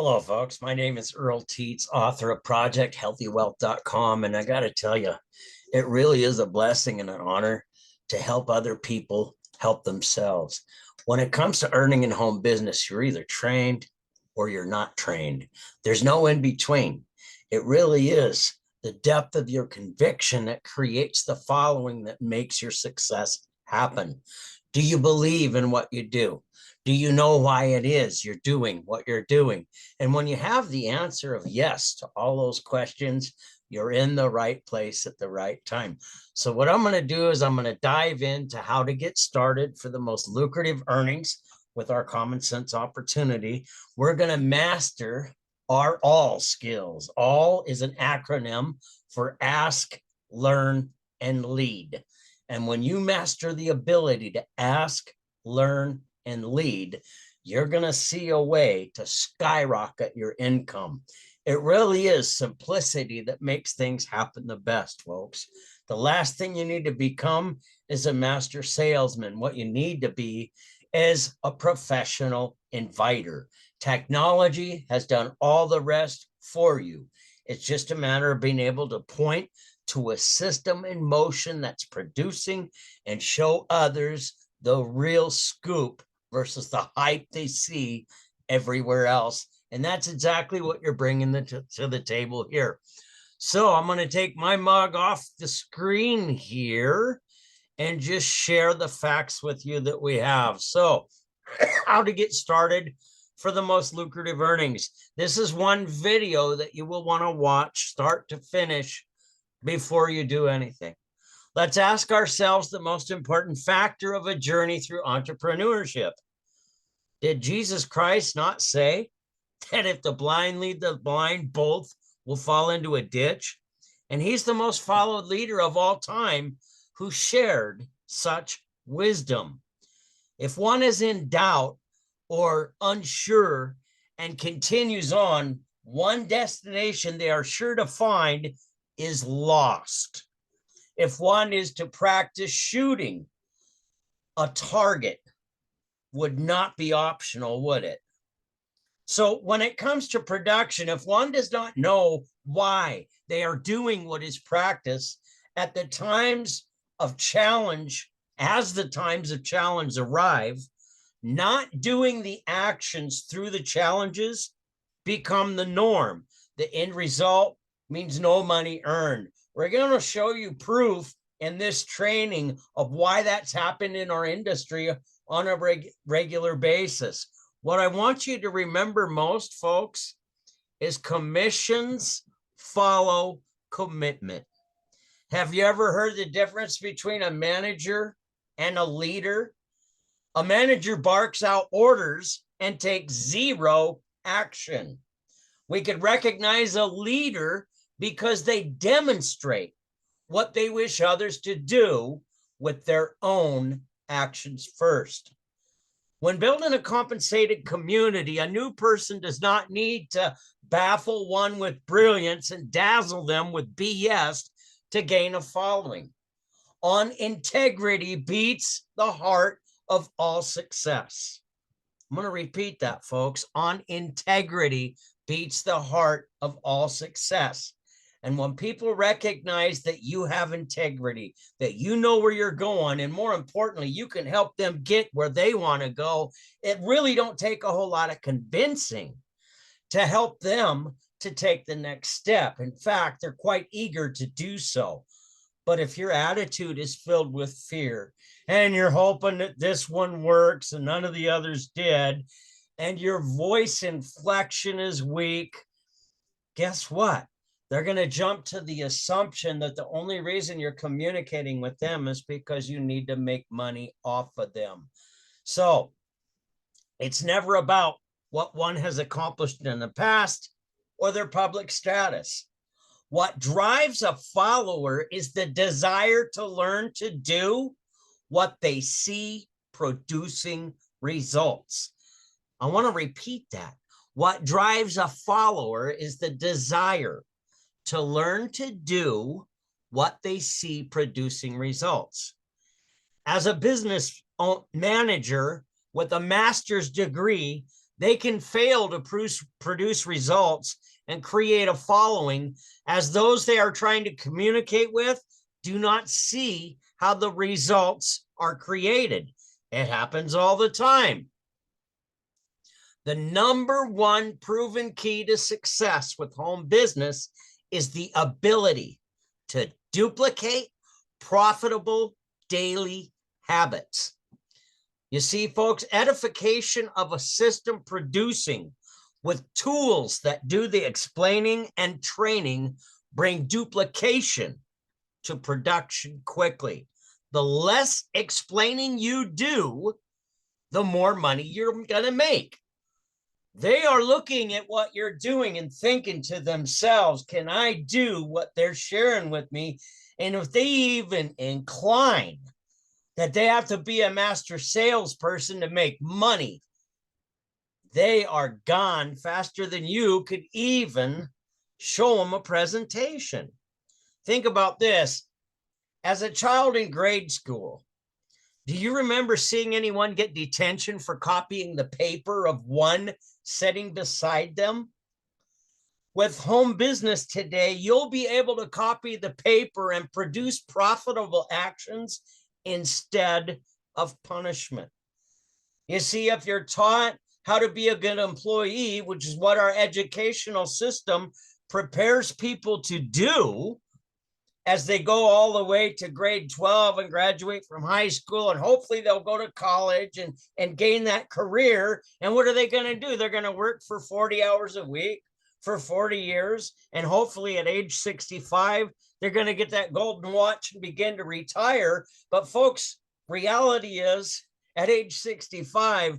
Hello, folks. My name is Earl Teets, author of ProjectHealthyWealth.com. And I got to tell you, it really is a blessing and an honor to help other people help themselves. When it comes to earning in home business, you're either trained or you're not trained. There's no in between. It really is the depth of your conviction that creates the following that makes your success happen. Do you believe in what you do? Do you know why it is you're doing what you're doing? And when you have the answer of yes to all those questions, you're in the right place at the right time. So what I'm going to do is I'm going to dive into how to get started for the most lucrative earnings with our common sense opportunity. We're going to master our all skills. All is an acronym for ask, learn, and lead. And when you master the ability to ask, learn, and lead, you're going to see a way to skyrocket your income. It really is simplicity that makes things happen the best, folks. The last thing you need to become is a master salesman. What you need to be is a professional inviter. Technology has done all the rest for you. It's just a matter of being able to point to a system in motion that's producing and show others the real scoop versus the hype they see everywhere else. And that's exactly what you're bringing to the table here. So I'm going to take my mug off the screen here and just share the facts with you that we have. So how to get started for the most lucrative earnings. This is one video that you will want to watch start to finish before you do anything. Let's ask ourselves the most important factor of a journey through entrepreneurship. Did Jesus Christ not say that if the blind lead the blind, both will fall into a ditch? And he's the most followed leader of all time who shared such wisdom. If one is in doubt or unsure and continues on, one destination they are sure to find is lost. If one is to practice shooting, a target would not be optional, would it? So when it comes to production, if one does not know why they are doing what is practiced at the times of challenge, as the times of challenge arrive, not doing the actions through the challenges become the norm. The end result means no money earned. We're going to show you proof in this training of why that's happened in our industry on a regular basis. What I want you to remember most, folks, is commissions follow commitment. Have you ever heard the difference between a manager and a leader? A manager barks out orders and takes zero action. We could recognize a leader because they demonstrate what they wish others to do with their own actions first. When building a compensated community, a new person does not need to baffle one with brilliance and dazzle them with BS to gain a following. On integrity beats the heart of all success. I'm going to repeat that, folks. On integrity beats the heart of all success. And when people recognize that you have integrity, that you know where you're going, and more importantly, you can help them get where they want to go, it really don't take a whole lot of convincing to help them to take the next step. In fact, they're quite eager to do so. But if your attitude is filled with fear and you're hoping that this one works and none of the others did, and your voice inflection is weak, guess what? They're going to jump to the assumption that the only reason you're communicating with them is because you need to make money off of them. So it's never about what one has accomplished in the past or their public status. What drives a follower is the desire to learn to do what they see producing results. I want to repeat that. What drives a follower is the desire to learn to do what they see producing results. As a business manager with a master's degree, They can fail to produce results and create a following, as those they are trying to communicate with do not see how the results are created. It happens all the time. The number one proven key to success with home business is the ability to duplicate profitable daily habits. You see, folks, edification of a system producing with tools that do the explaining and training bring duplication to production quickly. The less explaining you do, the more money you're going to make. They are looking at what you're doing and thinking to themselves, can I do what they're sharing with me? And if they even incline that they have to be a master salesperson to make money, they are gone faster than you could even show them a presentation. Think about this. As a child in grade school, do you remember seeing anyone get detention for copying the paper of one sitting beside them? With home business today, you'll be able to copy the paper and produce profitable actions instead of punishment. You see, if you're taught how to be a good employee, which is what our educational system prepares people to do as they go all the way to grade 12 and graduate from high school, and hopefully they'll go to college and gain that career. And what are they going to do? They're going to work for 40 hours a week for 40 years. And hopefully at age 65, they're going to get that golden watch and begin to retire. But folks, reality is at age 65,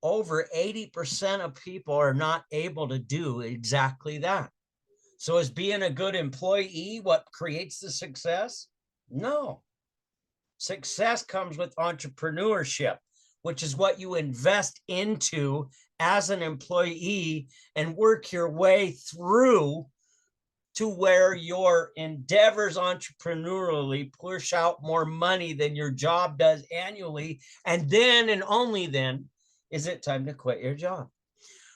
over 80% of people are not able to do exactly that. So is being a good employee what creates the success? No. Success comes with entrepreneurship, which is what you invest into as an employee and work your way through to where your endeavors entrepreneurially push out more money than your job does annually. And then and only then is it time to quit your job.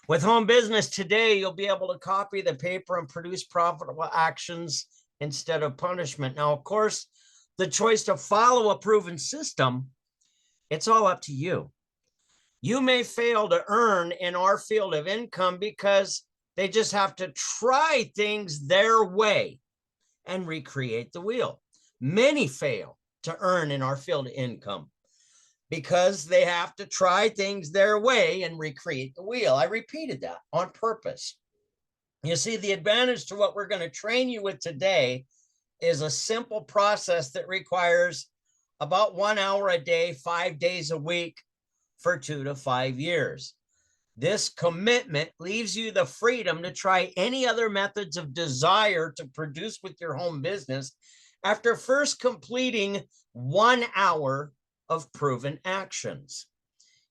With home business today, you'll be able to copy the paper and produce profitable actions instead of punishment. Now, of course, the choice to follow a proven system, it's all up to you. You may fail to earn in our field of income because they just have to try things their way and recreate the wheel. Many fail to earn in our field of income because they have to try things their way and recreate the wheel. I repeated that on purpose. You see, the advantage to what we're going to train you with today is a simple process that requires about 1 hour a day, 5 days a week for 2 to 5 years. This commitment leaves you the freedom to try any other methods of desire to produce with your home business after first completing 1 hour of proven actions.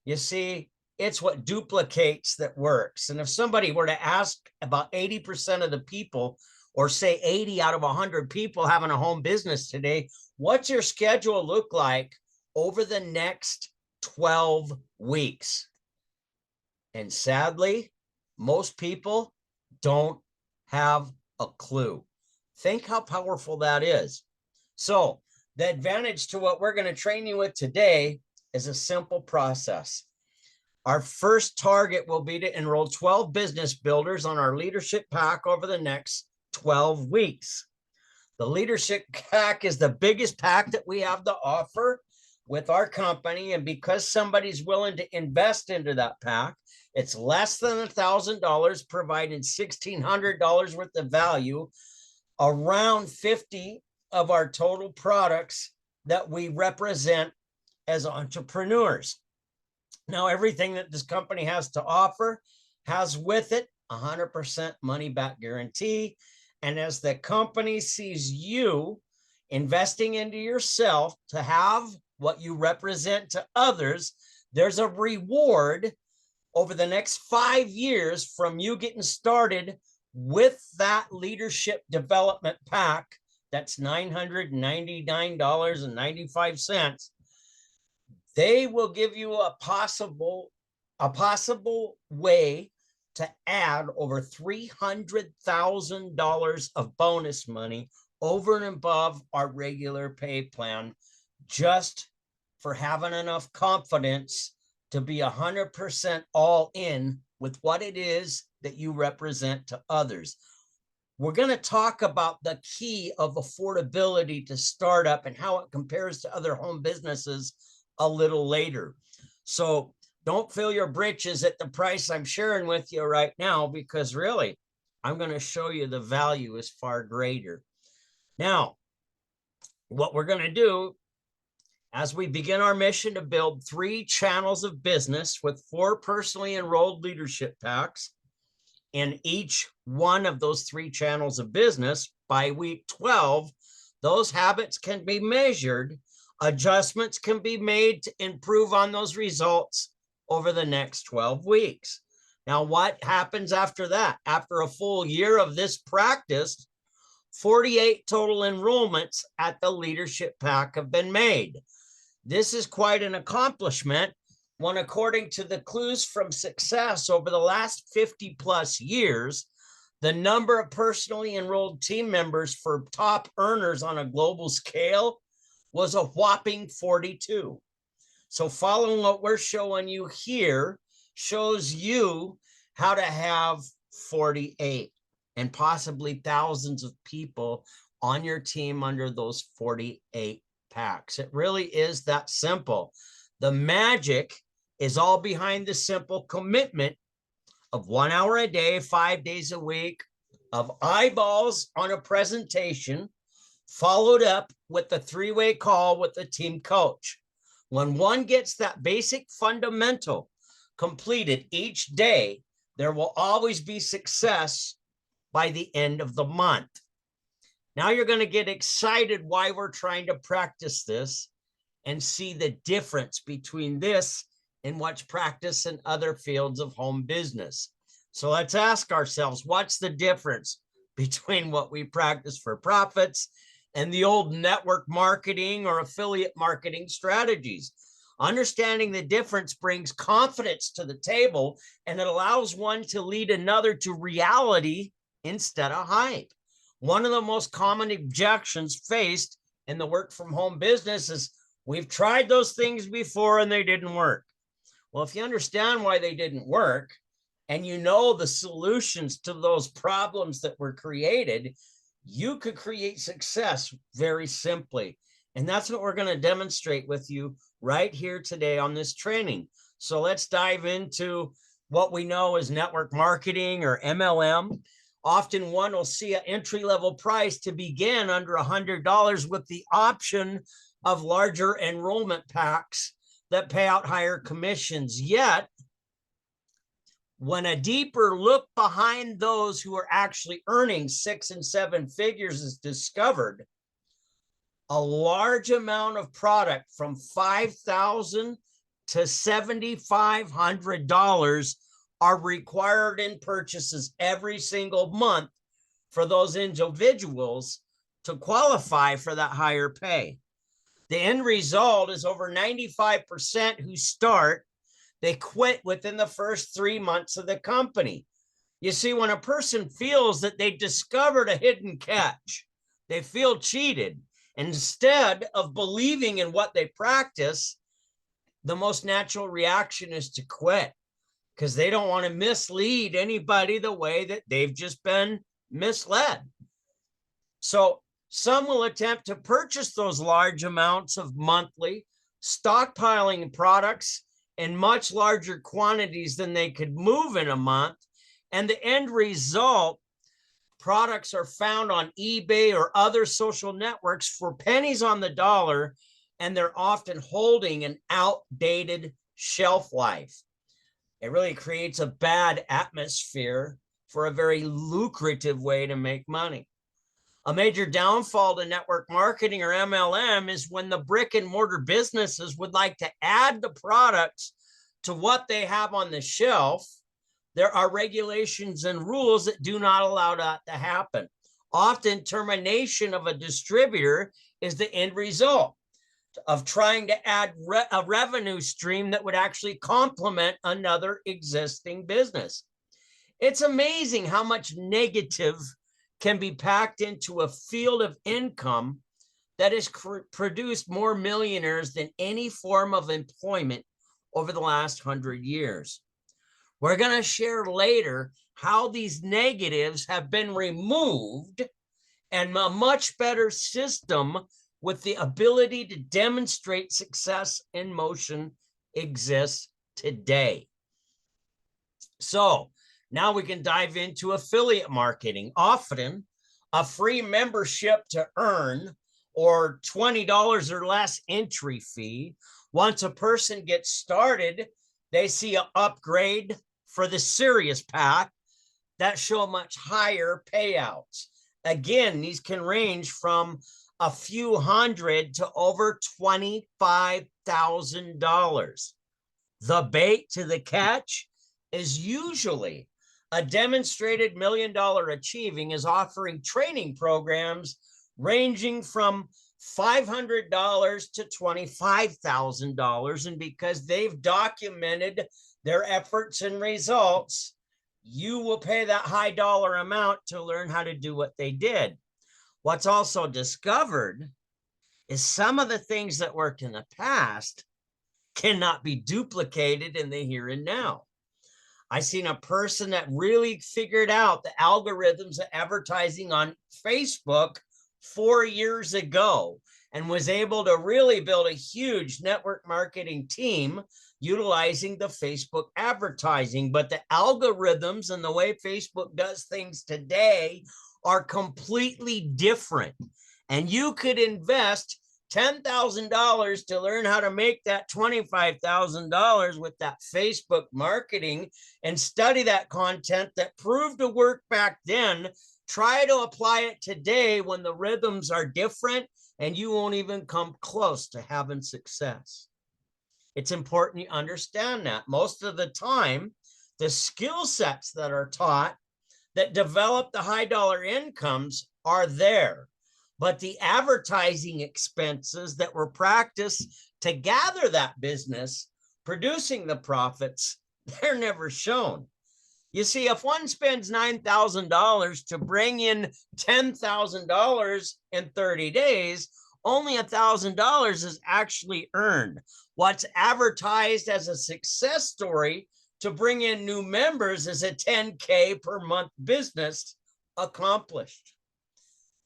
You see, it's what duplicates that works. And if somebody were to ask about 80% of the people, or say 80 out of 100 people having a home business today, what's your schedule look like over the next 12 weeks? And sadly, most people don't have a clue. Think how powerful that is. So the advantage to what we're going to train you with today is a simple process. Our first target will be to enroll 12 business builders on our leadership pack over the next 12 weeks. The leadership pack is the biggest pack that we have to offer with our company. And because somebody's willing to invest into that pack, it's less than $1,000, providing $1,600 worth of value, around 50 of our total products that we represent as entrepreneurs. Now, everything that this company has to offer has with it 100% money back guarantee. And as the company sees you investing into yourself to have what you represent to others, there's a reward over the next 5 years from you getting started with that leadership development pack. That's $999.95. They will give you a possible a possible way to add over $300,000 of bonus money over and above our regular pay plan, just for having enough confidence to be 100% all in with what it is that you represent to others. We're going to talk about the key of affordability to startup and how it compares to other home businesses a little later. So don't fill your britches at the price I'm sharing with you right now, because really, I'm going to show you the value is far greater. Now, what we're going to do as we begin our mission to build 3 channels of business with 4 personally enrolled leadership packs in each one of those 3 channels of business, by week 12, those habits can be measured. Adjustments can be made to improve on those results over the next 12 weeks. Now, what happens after that? After a full year of this practice, 48 total enrollments at the leadership pack have been made. This is quite an accomplishment when, according to the clues from success over the last 50 plus years, the number of personally enrolled team members for top earners on a global scale was a whopping 42. So following what we're showing you here shows you how to have 48 and possibly thousands of people on your team under those 48 packs. It really is that simple. The magic is all behind the simple commitment of 1 hour a day, 5 days a week, of eyeballs on a presentation, followed up with the 3-way call with the team coach. When one gets that basic fundamental completed each day, there will always be success by the end of the month. Now you're going to get excited why we're trying to practice this and see the difference between this and what's practiced in other fields of home business. So let's ask ourselves, what's the difference between what we practice for profits and the old network marketing or affiliate marketing strategies? Understanding the difference brings confidence to the table, and it allows one to lead another to reality instead of hype. One of the most common objections faced in the work from home business is, we've tried those things before and they didn't work. Well, if you understand why they didn't work and you know the solutions to those problems that were created, you could create success very simply. And that's what we're going to demonstrate with you right here today on this training. So let's dive into what we know as network marketing or MLM. Often one will see an entry-level price to begin under $100 with the option of larger enrollment packs that pay out higher commissions. Yet, when a deeper look behind those who are actually earning 6 and 7 figures is discovered, a large amount of product from $5,000 to $7,500 are required in purchases every single month for those individuals to qualify for that higher pay. The end result is over 95% who start, they quit within the first 3 months of the company. You see, when a person feels that they discovered a hidden catch, they feel cheated. Instead of believing in what they practice, the most natural reaction is to quit, because they don't want to mislead anybody the way that they've just been misled. So some will attempt to purchase those large amounts of monthly, stockpiling products in much larger quantities than they could move in a month. And the end result, products are found on eBay or other social networks for pennies on the dollar, and they're often holding an outdated shelf life. It really creates a bad atmosphere for a very lucrative way to make money. A major downfall to network marketing or MLM is when the brick and mortar businesses would like to add the products to what they have on the shelf. There are regulations and rules that do not allow that to happen. Often termination of a distributor is the end result. of trying to add a revenue stream that would actually complement another existing business. It's amazing how much negative can be packed into a field of income that has produced more millionaires than any form of employment over the last 100 years. We're going to share later how these negatives have been removed and a much better system with the ability to demonstrate success in motion exists today. So now we can dive into affiliate marketing. Often a free membership to earn or $20 or less entry fee. Once a person gets started, they see an upgrade for the serious pack that show much higher payouts. Again, these can range from a few hundred to over $25,000. The bait to the catch is usually a demonstrated $1 million achieving is offering training programs ranging from $500 to $25,000. And because they've documented their efforts and results, you will pay that high dollar amount to learn how to do what they did. What's also discovered is some of the things that worked in the past cannot be duplicated in the here and now. I seen a person that really figured out the algorithms of advertising on Facebook 4 years ago and was able to really build a huge network marketing team utilizing the Facebook advertising. But the algorithms and the way Facebook does things today are completely different. And you could invest $10,000 to learn how to make that $25,000 with that Facebook marketing and study that content that proved to work back then. Try to apply it today when the rhythms are different and you won't even come close to having success. It's important you understand that. Most of the time, the skill sets that are taught that develop the high dollar incomes are there. But the advertising expenses that were practiced to gather that business, producing the profits, they're never shown. You see, if one spends $9,000 to bring in $10,000 in 30 days, only $1,000 is actually earned. What's advertised as a success story to bring in new members is a $10K per month business accomplished.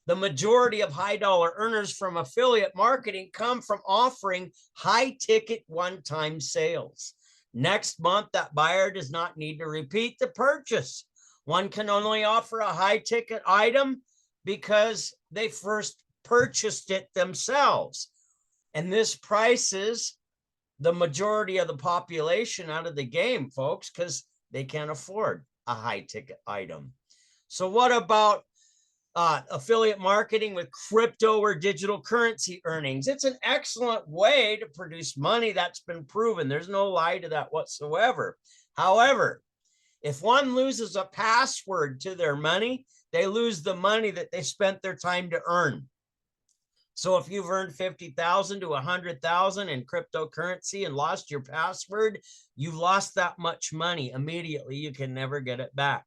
The majority of high dollar earners from affiliate marketing come from offering high ticket one-time sales. Next month, that buyer does not need to repeat the purchase. One can only offer a high ticket item because they first purchased it themselves. And this prices the majority of the population out of the game, folks, because they can't afford a high ticket item. So what about affiliate marketing with crypto or digital currency earnings? It's an excellent way to produce money. That's been proven. There's no lie to that whatsoever. However, if one loses a password to their money, they lose the money that they spent their time to earn. So if you've earned 50,000 to 100,000 in cryptocurrency and lost your password, you've lost that much money immediately. You can never get it back.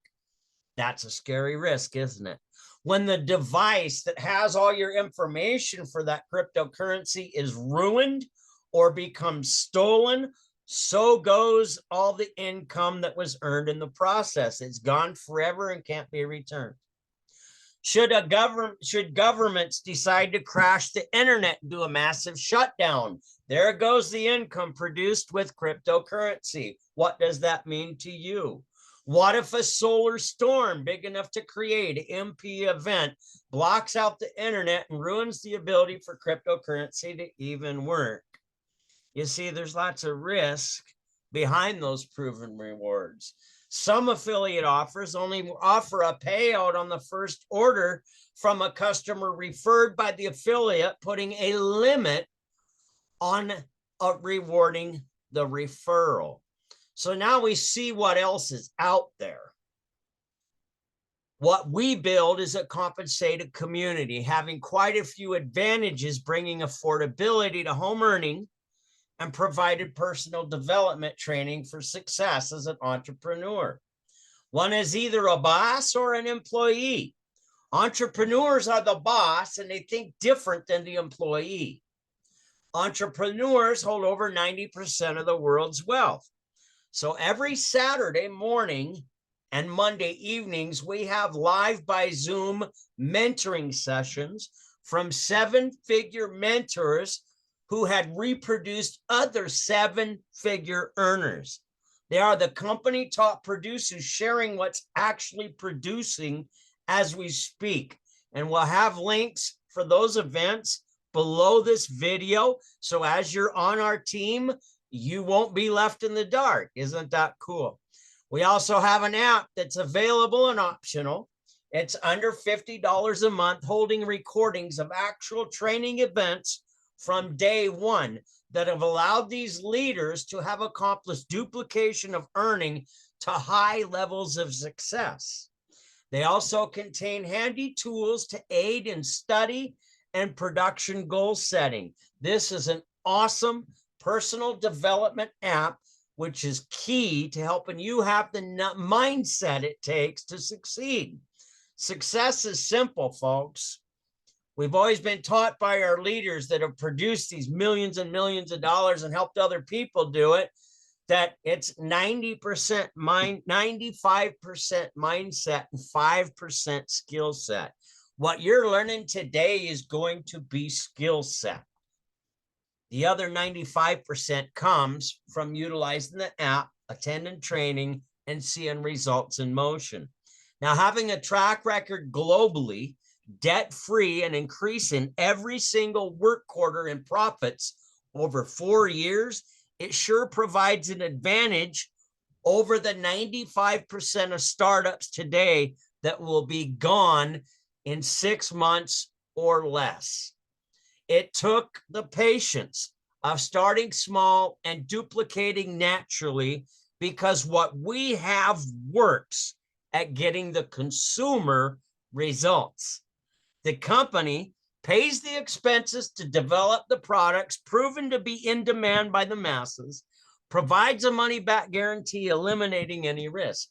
That's a scary risk, isn't it? When the device that has all your information for that cryptocurrency is ruined or becomes stolen, so goes all the income that was earned in the process. It's gone forever and can't be returned. Should governments decide to crash the internet and do a massive shutdown, there goes the income produced with cryptocurrency. What does that mean to you? What if a solar storm big enough to create an MP event blocks out the internet and ruins the ability for cryptocurrency to even work? You see, there's lots of risk behind those proven rewards. Some affiliate offers only offer a payout on the first order from a customer referred by the affiliate, putting a limit on rewarding the referral. So now we see what else is out there. What we build is a compensated community, having quite a few advantages, bringing affordability to home earning and provided personal development training for success as an entrepreneur. One is either a boss or an employee. Entrepreneurs are the boss and they think different than the employee. Entrepreneurs hold over 90% of the world's wealth. So every Saturday morning and Monday evenings, we have live by Zoom mentoring sessions from seven-figure mentors who had reproduced other seven-figure earners. They are the company top producers sharing what's actually producing as we speak. And we'll have links for those events below this video. So as you're on our team, you won't be left in the dark. Isn't that cool? We also have an app that's available and optional. It's under $50 a month, holding recordings of actual training events from day one that have allowed these leaders to have accomplished duplication of earning to high levels of success. They also contain handy tools to aid in study and production goal setting. This is an awesome personal development app, which is key to helping you have the mindset it takes to succeed. Success is simple, folks. We've always been taught by our leaders that have produced these millions and millions of dollars and helped other people do it, that it's 90% mind, 95% mindset, and 5% skill set. What you're learning today is going to be skill set. The other 95% comes from utilizing the app, attending training, and seeing results in motion. Now, having a track record globally, debt-free, and increasing every single work quarter in profits over 4 years, it sure provides an advantage over the 95% of startups today that will be gone in 6 months or less. It took the patience of starting small and duplicating naturally, because what we have works at getting the consumer results. The company pays the expenses to develop the products proven to be in demand by the masses, provides a money-back guarantee, eliminating any risk.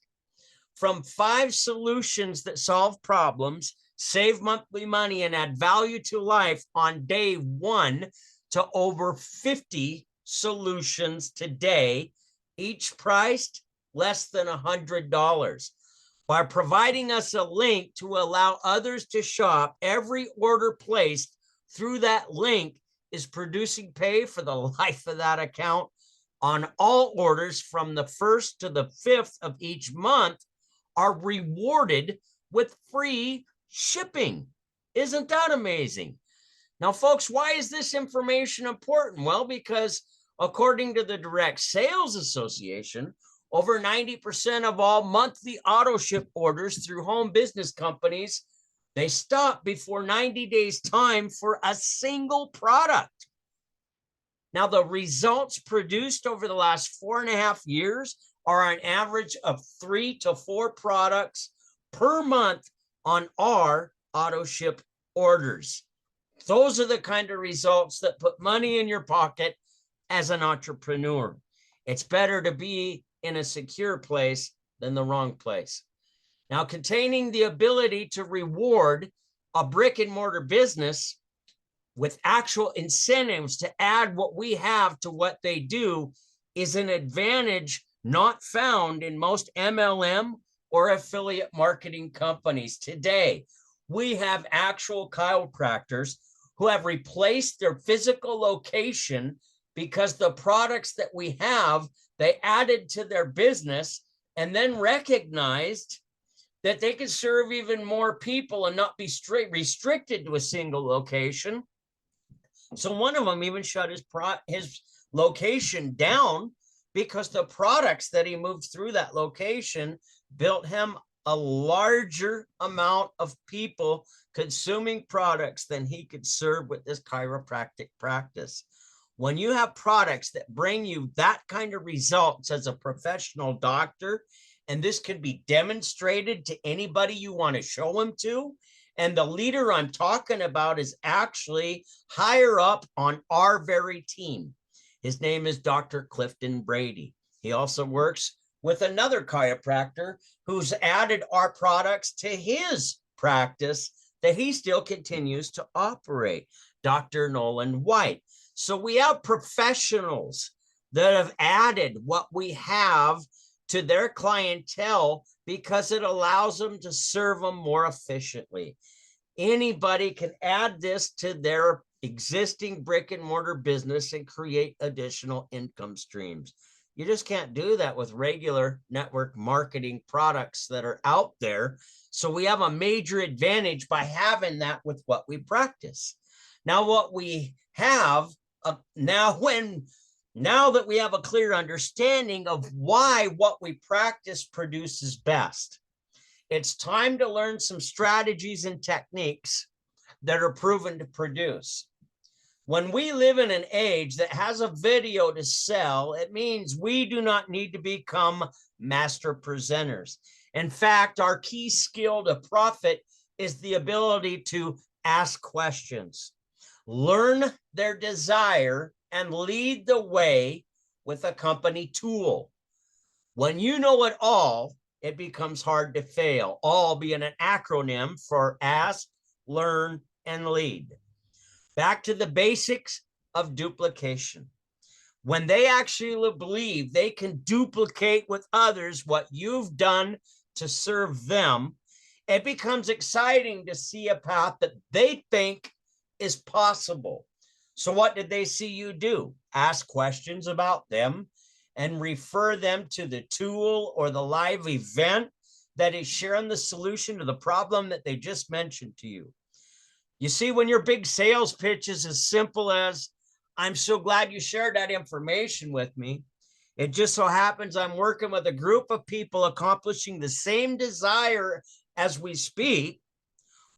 From 5 solutions that solve problems, save monthly money, and add value to life on day one, to over 50 solutions today, each priced less than $100. By providing us a link to allow others to shop, every order placed through that link is producing pay for the life of that account on all orders from the 1st to the 5th of each month are rewarded with free shipping. Isn't that amazing? Now, folks, why is this information important? Well, because according to the Direct Sales Association, over 90% of all monthly auto ship orders through home business companies, they stop before 90 days time for a single product. Now, the results produced over the last 4.5 years are an average of 3 to 4 products per month on our auto ship orders. Those are the kind of results that put money in your pocket as an entrepreneur. It's better to be in a secure place than the wrong place. Now, containing the ability to reward a brick and mortar business with actual incentives to add what we have to what they do is an advantage not found in most MLM or affiliate marketing companies today. We have actual chiropractors who have replaced their physical location because the products that we have, they added to their business and then recognized that they could serve even more people and not be restricted to a single location. So one of them even shut his location down because the products that he moved through that location built him a larger amount of people consuming products than he could serve with this chiropractic practice. When you have products that bring you that kind of results as a professional doctor, and this can be demonstrated to anybody you want to show them to, and the leader I'm talking about is actually higher up on our very team. His name is Dr. Clifton Brady. He also works with another chiropractor who's added our products to his practice that he still continues to operate, Dr. Nolan White. So we have professionals that have added what we have to their clientele because it allows them to serve them more efficiently. Anybody can add this to their existing brick and mortar business and create additional income streams. You just can't do that with regular network marketing products that are out there. So we have a major advantage by having that with what we practice. Now, what we have now that we have a clear understanding of why what we practice produces best, it's time to learn some strategies and techniques that are proven to produce. When we live in an age that has a video to sell, it means we do not need to become master presenters. In fact, our key skill to profit is the ability to ask questions, learn their desire, and lead the way with a company tool. When you know it all, it becomes hard to fail, all being an acronym for ask, learn, and lead. Back to the basics of duplication. When they actually believe they can duplicate with others what you've done to serve them, it becomes exciting to see a path that they think is possible. So what did they see you do? Ask questions about them and refer them to the tool or the live event that is sharing the solution to the problem that they just mentioned to you. You see, when your big sales pitch is as simple as, I'm so glad you shared that information with me. It just so happens I'm working with a group of people accomplishing the same desire as we speak.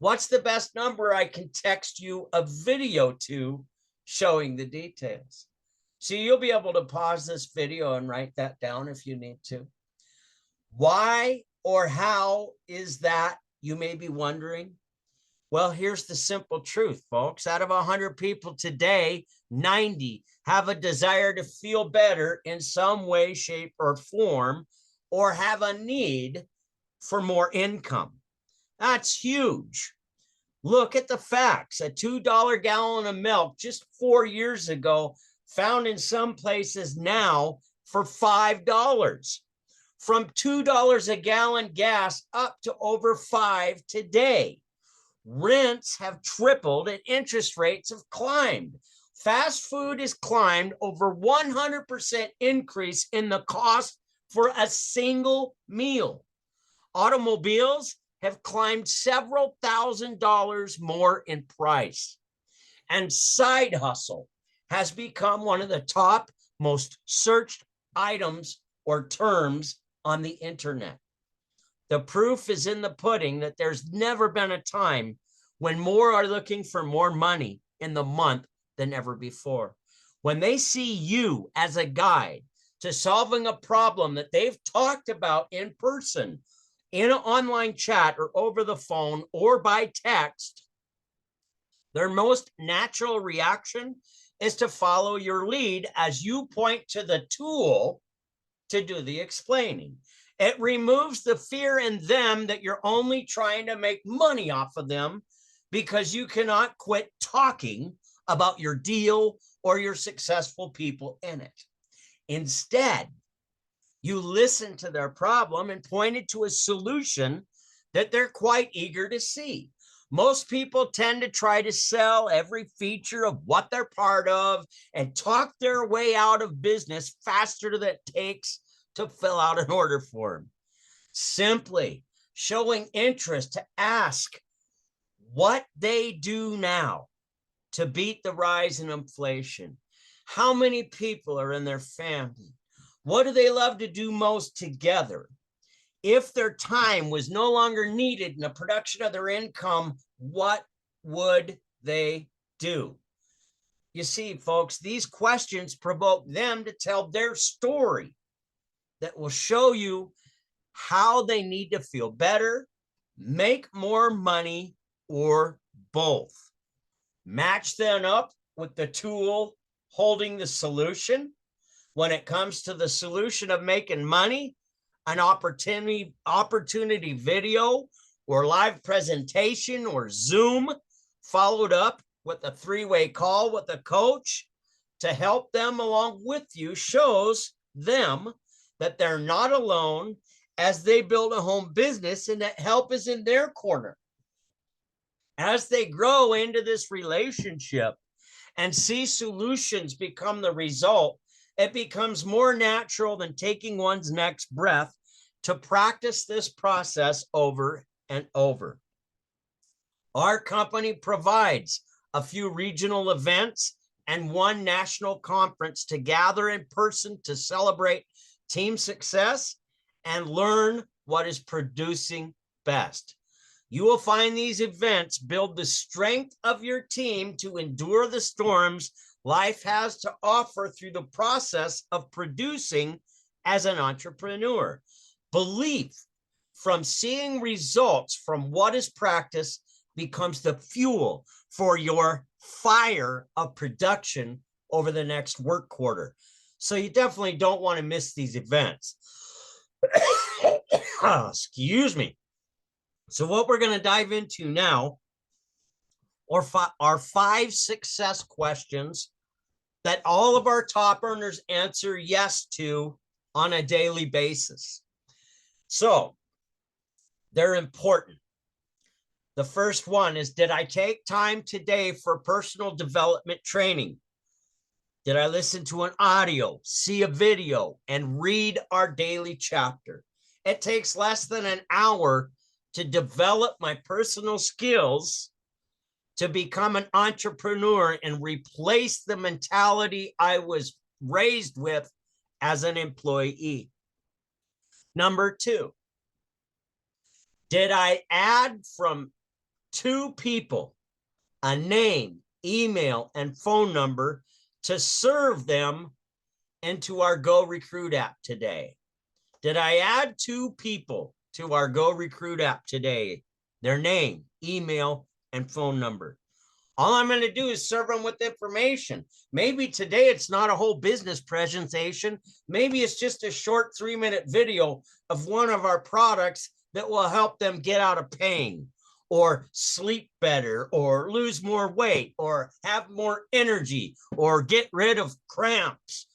What's the best number I can text you a video to showing the details? So you'll be able to pause this video and write that down if you need to. Why or how is that, you may be wondering? Well, here's the simple truth, folks. Out of 100 people today, 90 have a desire to feel better in some way, shape, or form, or have a need for more income. That's huge. Look at the facts. A $2 gallon of milk just 4 years ago found in some places now for $5. From $2 a gallon gas up to over $5 today. Rents have tripled and interest rates have climbed. Fast food has climbed over 100% increase in the cost for a single meal. Automobiles have climbed several $1,000s more in price. And side hustle has become one of the top most searched items or terms on the internet. The proof is in the pudding that there's never been a time when more are looking for more money in the month than ever before. When they see you as a guide to solving a problem that they've talked about in person, in an online chat or over the phone or by text, their most natural reaction is to follow your lead as you point to the tool to do the explaining. It removes the fear in them that you're only trying to make money off of them because you cannot quit talking about your deal or your successful people in it. Instead, you listen to their problem and pointed to a solution that they're quite eager to see. Most people tend to try to sell every feature of what they're part of and talk their way out of business faster than it takes to fill out an order form. Simply showing interest to ask what they do now to beat the rise in inflation. How many people are in their family? What do they love to do most together? If their time was no longer needed in the production of their income, what would they do? You see, folks, these questions provoke them to tell their story that will show you how they need to feel better, make more money, or both. Match them up with the tool holding the solution. When it comes to the solution of making money, an opportunity video or live presentation or Zoom, followed up with a 3-way call with a coach to help them along with you, shows them that they're not alone as they build a home business and that help is in their corner. As they grow into this relationship and see solutions become the result, it becomes more natural than taking one's next breath to practice this process over and over. Our company provides a few regional events and one national conference to gather in person to celebrate team success and learn what is producing best. You will find these events build the strength of your team to endure the storms life has to offer through the process of producing as an entrepreneur. Belief from seeing results from what is practiced becomes the fuel for your fire of production over the next work quarter. So you definitely don't want to miss these events. Excuse me. So what we're going to dive into now are 5 success questions that all of our top earners answer yes to on a daily basis. So they're important. The first one is, did I take time today for personal development training? Did I listen to an audio, see a video, and read our daily chapter? It takes less than an hour to develop my personal skills to become an entrepreneur and replace the mentality I was raised with as an employee. Number 2, did I add from 2 people a name, email, and phone number to serve them into our Go Recruit app today? Did I add 2 people to our Go Recruit app today? Their name, email, and phone number. All I'm going to do is serve them with information. Maybe today it's not a whole business presentation. Maybe it's just a short 3-minute video of one of our products that will help them get out of pain or sleep better or lose more weight or have more energy or get rid of cramps.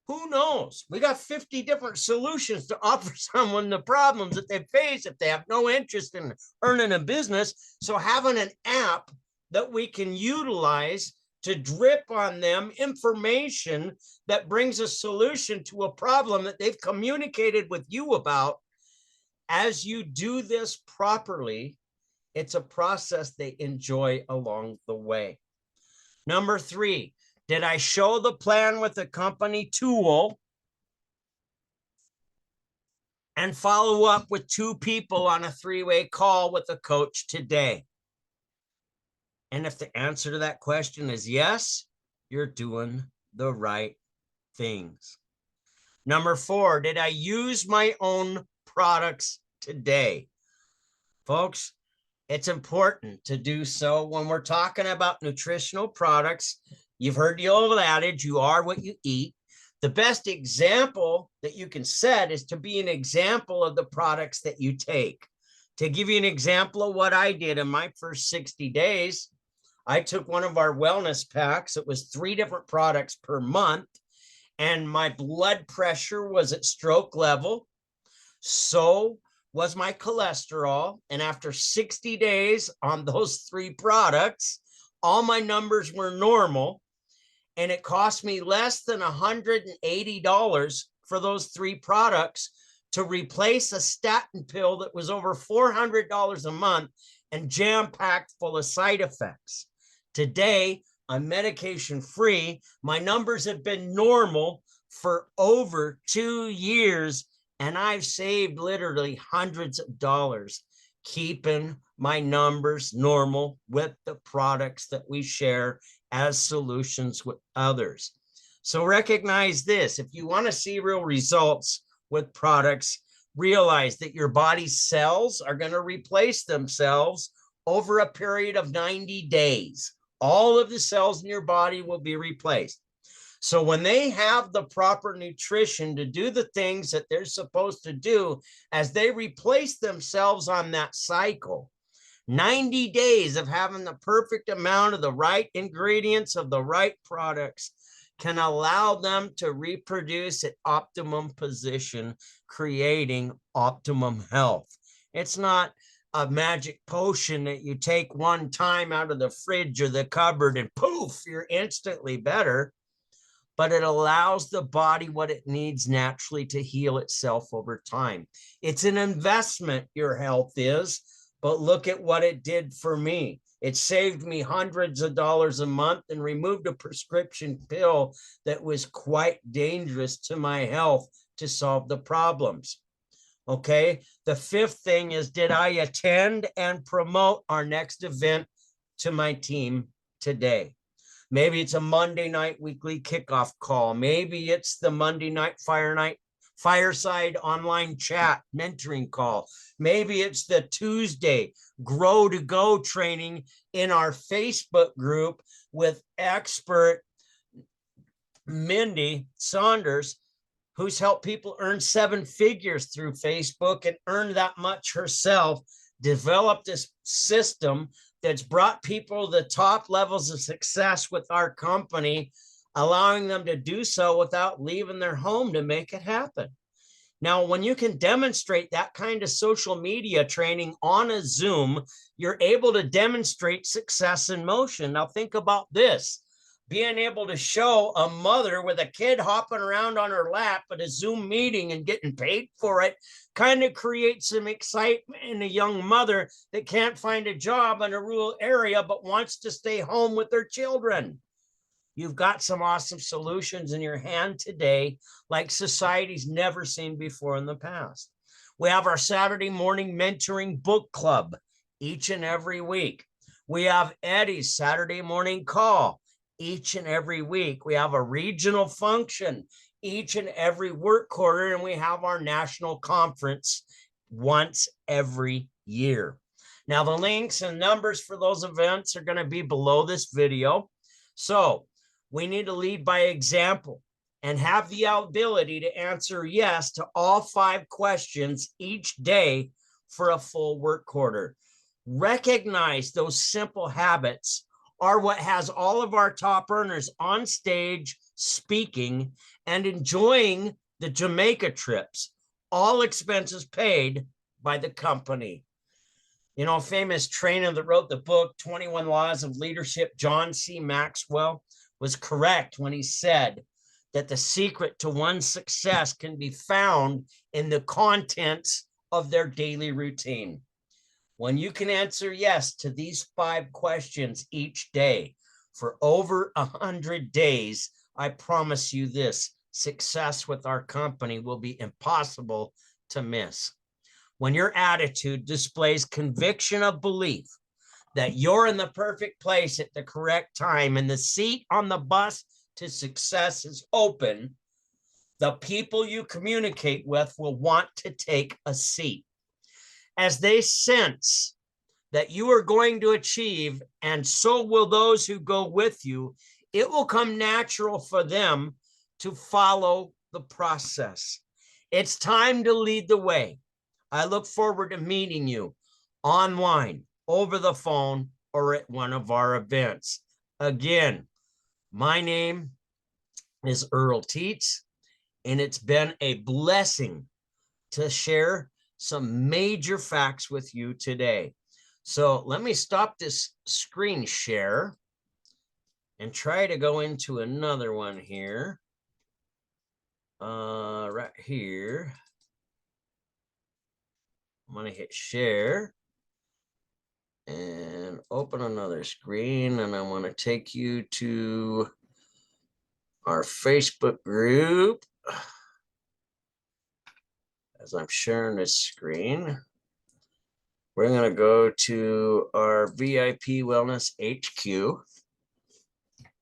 Who knows? We got 50 different solutions to offer someone the problems that they face if they have no interest in earning a business. So having an app that we can utilize to drip on them information that brings a solution to a problem that they've communicated with you about. As you do this properly, it's a process they enjoy along the way. Number 3, did I show the plan with the company tool and follow up with 2 people on a 3-way call with a coach today? And if the answer to that question is yes, you're doing the right things. Number 4, did I use my own products today? Folks, it's important to do so when we're talking about nutritional products. You've heard the old adage, you are what you eat. The best example that you can set is to be an example of the products that you take. To give you an example of what I did in my first 60 days, I took one of our wellness packs. It was 3 different products per month, and my blood pressure was at stroke level. So was my cholesterol. And after 60 days on those 3 products, all my numbers were normal. And it cost me less than $180 for those 3 products to replace a statin pill that was over $400 a month and jam-packed full of side effects. Today, I'm medication free. My numbers have been normal for over 2 years, and I've saved literally hundreds of dollars keeping my numbers normal with the products that we share as solutions with others. So recognize this. If you want to see real results with products, realize that your body's cells are going to replace themselves over a period of 90 days. All of the cells in your body will be replaced. So when they have the proper nutrition to do the things that they're supposed to do, as they replace themselves on that cycle, 90 days of having the perfect amount of the right ingredients of the right products can allow them to reproduce at optimum position, creating optimum health. It's not a magic potion that you take one time out of the fridge or the cupboard and poof, you're instantly better. But it allows the body what it needs naturally to heal itself over time. It's an investment, your health is, but look at what it did for me. It saved me hundreds of dollars a month and removed a prescription pill that was quite dangerous to my health to solve the problems. Okay. The fifth thing is, did I attend and promote our next event to my team today? Maybe it's a Monday night weekly kickoff call. Maybe it's the Monday night fireside online chat mentoring call. Maybe it's the Tuesday Grow to Go training in our Facebook group with expert Mindy Saunders, who's helped people earn 7 figures through Facebook and earn that much herself, developed this system that's brought people to the top levels of success with our company, allowing them to do so without leaving their home to make it happen. Now, when you can demonstrate that kind of social media training on a Zoom, you're able to demonstrate success in motion. Now, think about this. Being able to show a mother with a kid hopping around on her lap at a Zoom meeting and getting paid for it kind of creates some excitement in a young mother that can't find a job in a rural area but wants to stay home with their children. You've got some awesome solutions in your hand today, like society's never seen before in the past. We have our Saturday morning mentoring book club each and every week. We have Eddie's Saturday morning call each and every week. We have a regional function each and every work quarter, and we have our national conference once every year. Now, the links and numbers for those events are going to be below this video. So we need to lead by example and have the ability to answer yes to all 5 questions each day for a full work quarter. Recognize those simple habits are what has all of our top earners on stage speaking and enjoying the Jamaica trips, all expenses paid by the company. You know, a famous trainer that wrote the book, 21 Laws of Leadership, John C. Maxwell, was correct when he said that the secret to one's success can be found in the contents of their daily routine. When you can answer yes to these 5 questions each day for over 100 days, I promise you this, success with our company will be impossible to miss. When your attitude displays conviction of belief that you're in the perfect place at the correct time and the seat on the bus to success is open, the people you communicate with will want to take a seat. As they sense that you are going to achieve, and so will those who go with you, it will come natural for them to follow the process. It's time to lead the way. I look forward to meeting you online, over the phone, or at one of our events. Again, my name is Earl Teets, and it's been a blessing to share some major facts with you today. So let me stop this screen share and try to go into another one here. Right here. I'm going to hit share and open another screen, and I want to take you to our Facebook group as I'm sharing this screen. We're going to go to our VIP Wellness HQ.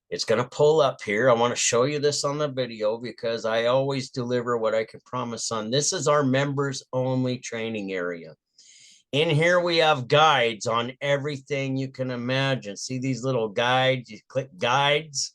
It's going to pull up here. I want to show you this on the video because I always deliver what I can promise on. This is our members only training area. In here, we have guides on everything you can imagine. See these little guides? You click guides.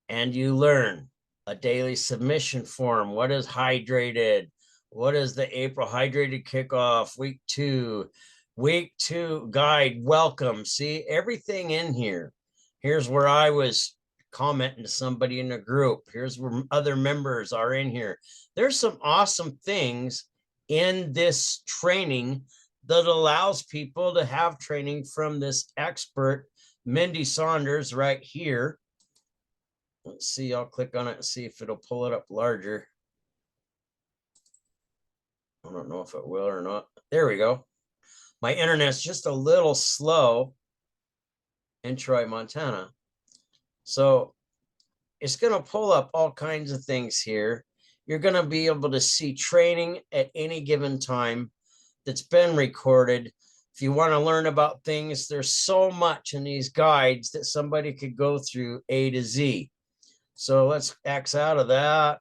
And you learn a daily submission form. What is hydrated? What is the April hydrated kickoff? Week 2. Week 2 guide. Welcome. See everything in here. Here's where I was commenting to somebody in a group. Here's where other members are in here. There's some awesome things in this training that allows people to have training from this expert, Mindy Saunders, right here. Let's see, I'll click on it and see if it'll pull it up larger. I don't know if it will or not. There we go. My internet's just a little slow in Troy, Montana. So it's going to pull up all kinds of things here. You're going to be able to see training at any given time that's been recorded. If you want to learn about things, there's so much in these guides that somebody could go through A to Z. So let's X out of that.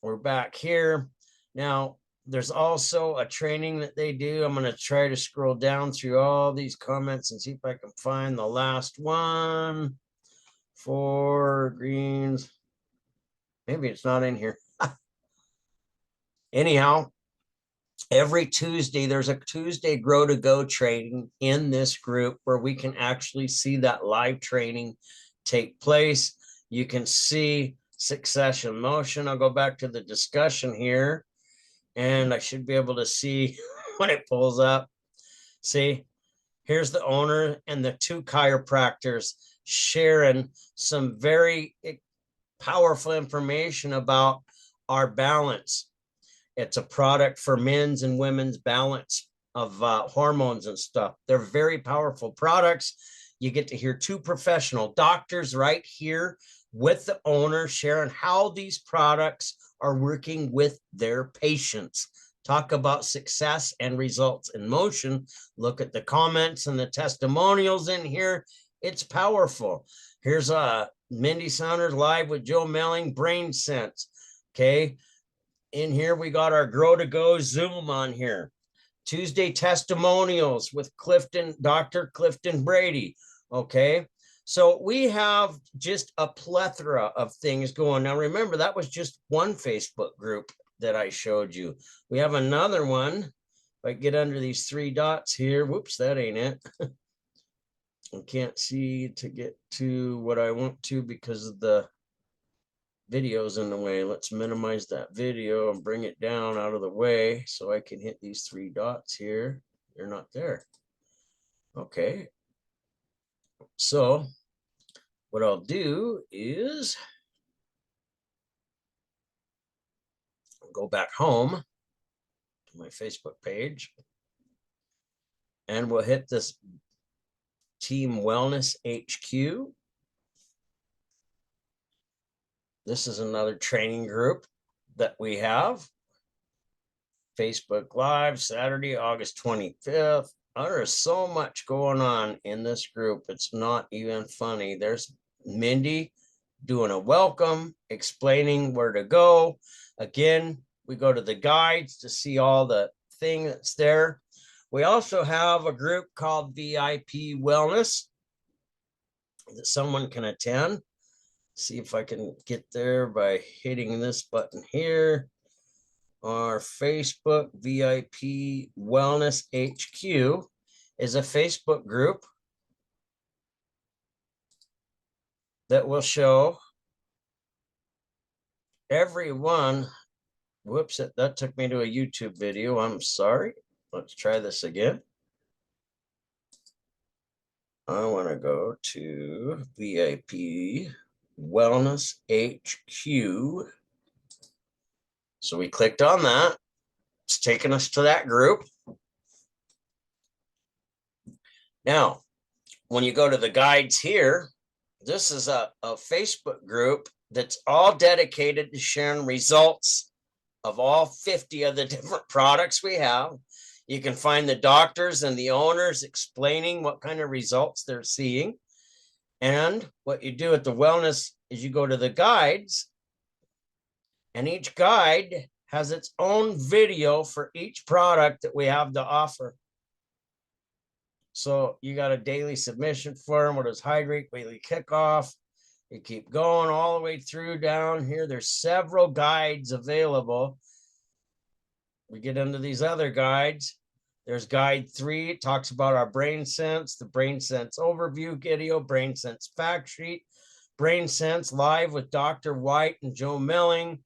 We're back here. Now, there's also a training that they do. I'm going to try to scroll down through all these comments and see if I can find the last one for greens. Maybe it's not in here. Anyhow, every Tuesday, there's a Tuesday Grow to Go training in this group where we can actually see that live training take place. You can see succession motion. I'll go back to the discussion here, and I should be able to see when it pulls up. See, here's the owner and the 2 chiropractors sharing some very powerful information about our balance. It's a product for men's and women's balance of hormones and stuff. They're very powerful products. You get to hear 2 professional doctors right here with the owner sharing how these products are working with their patients. Talk about success and results in motion. Look at the comments and the testimonials in here. It's powerful. Here's Mindy Saunders live with Joe Melling, Brain Sense. Okay. In here, we got our Grow to Go Zoom on here. Tuesday testimonials with Dr. Clifton Brady. Okay. So we have just a plethora of things going. Now, remember, that was just one Facebook group that I showed you. We have another one. If I get under these 3 dots here, whoops, that ain't it. I can't see to get to what I want to because of the videos in the way. Let's minimize that video and bring it down out of the way so I can hit these 3 dots here. They're not there. Okay. So what I'll do is go back home to my Facebook page and we'll hit this Team Wellness HQ. This is another training group that we have. Facebook Live, Saturday, August 25th. There is so much going on in this group. It's not even funny. There's Mindy doing a welcome, explaining where to go. Again, we go to the guides to see all the thing that's there. We also have a group called VIP Wellness that someone can attend. See if I can get there by hitting this button here. Our Facebook VIP Wellness HQ is a Facebook group that will show everyone. Whoops, that took me to a YouTube video. I'm sorry. Let's try this again. I want to go to VIP Wellness HQ. So we clicked on that. It's taking us to that group. Now, when you go to the guides here, this is a Facebook group that's all dedicated to sharing results of all 50 of the different products we have. You can find the doctors and the owners explaining what kind of results they're seeing. And what you do at the wellness is you go to the guides, and each guide has its own video for each product that we have to offer. So you got a daily submission form, what is hydrate, daily kickoff. You keep going all the way through down here. There's several guides available. We get into these other guides. There's guide 3. It talks about our brain sense, the brain sense overview video, brain sense fact sheet, brain sense live with Dr. White and Joe Milling.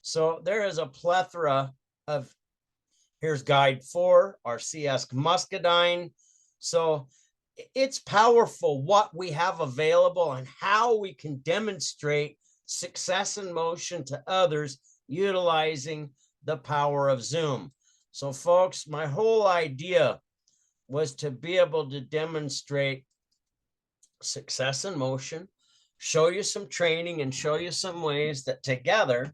So there is a plethora of, here's guide 4, our CS muscadine. So it's powerful what we have available and how we can demonstrate success in motion to others utilizing the power of Zoom. So folks, my whole idea was to be able to demonstrate success in motion, show you some training and show you some ways that together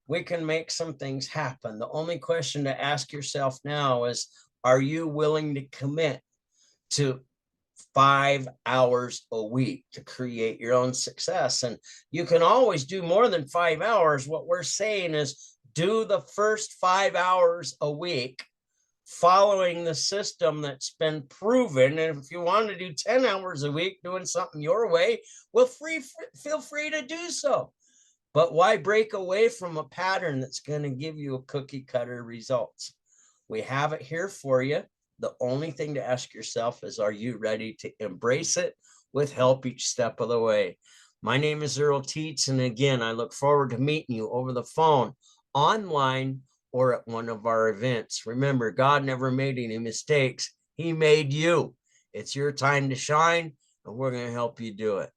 we can make some things happen. The only question to ask yourself now is, are you willing to commit to 5 hours a week to create your own success? And you can always do more than 5 hours. What we're saying is do the first 5 hours a week following the system that's been proven. And if you want to do 10 hours a week doing something your way, well, feel free to do so. But why break away from a pattern that's going to give you a cookie cutter results? We have it here for you. The only thing to ask yourself is, are you ready to embrace it with help each step of the way? My name is Earl Teets, and again, I look forward to meeting you over the phone, online, or at one of our events. Remember, God never made any mistakes. He made you. It's your time to shine, and we're going to help you do it.